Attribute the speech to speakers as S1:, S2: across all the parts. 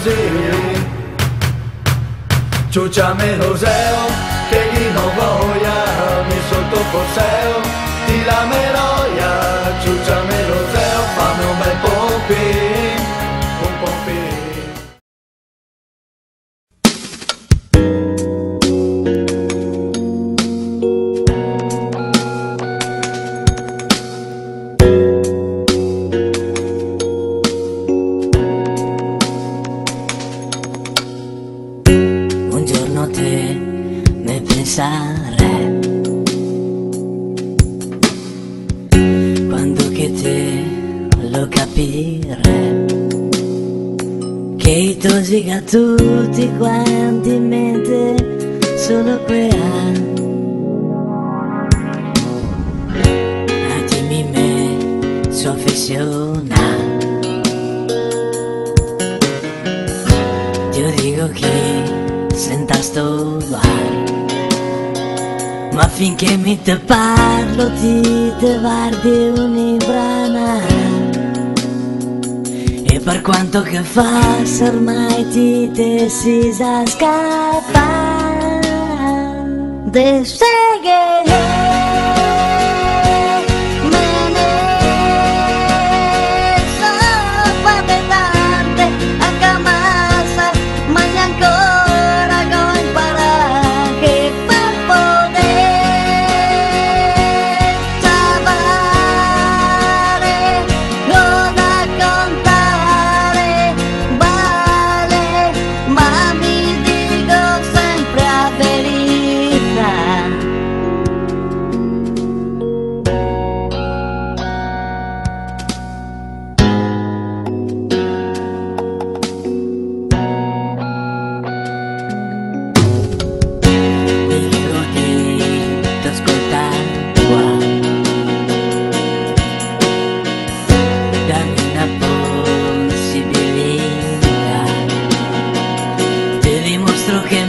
S1: così. Ciucciami Roseo, che chi non voglia, mi sotto poseo, ti la meroia. Ciucciami Roseo, fammi un bel pompin, un pompin.
S2: Quando che te lo capire, che tosica tutti quanti in mente solo quella. Dimmi me, sua affeziona, io dico che senta sto bar. Ma finché mi te parlo ti te guardi un'imbrana. E per quanto che fas ormai ti te si sa scappare. De seghe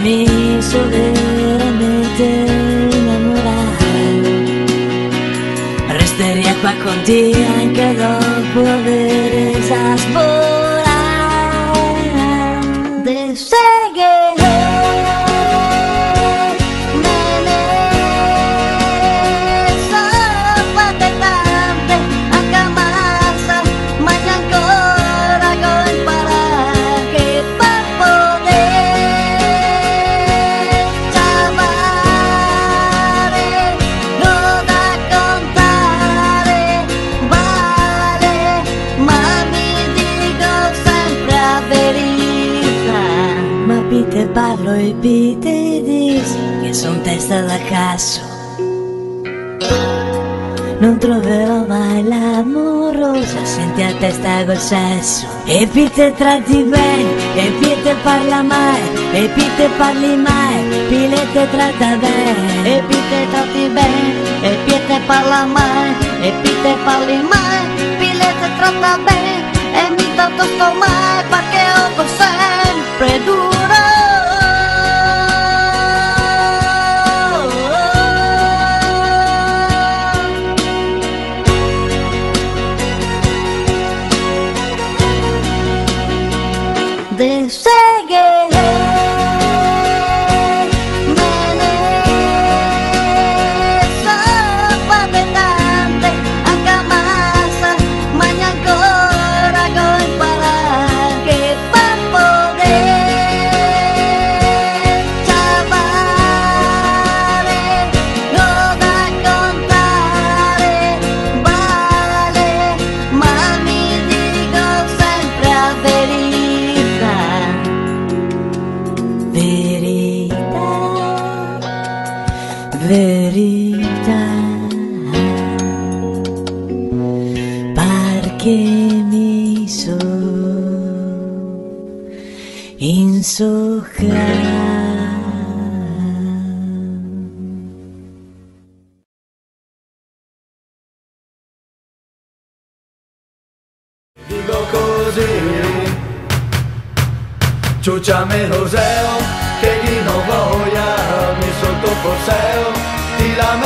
S2: mi so veramente innamorare. Resterei qua con te anche dopo aver esasperato. De seghe te parlo e te dici che son testa da caso. Non troverò mai l'amorosa, senti a testa col sesso. E pi te tratti bene, e pi te parla mai, e pi te parli mai, pi le te tratta bene.
S3: E pi te tratti bene, e pi te parla mai, e pi te parli mai, pi le te tratta bene. E mi tanto sto mai, perché ho sempre duro. De seghe verità, perché mi so insocca.
S1: Dico così, ciucciami Roseo, che chi non voglia mi sotto poseo, ti la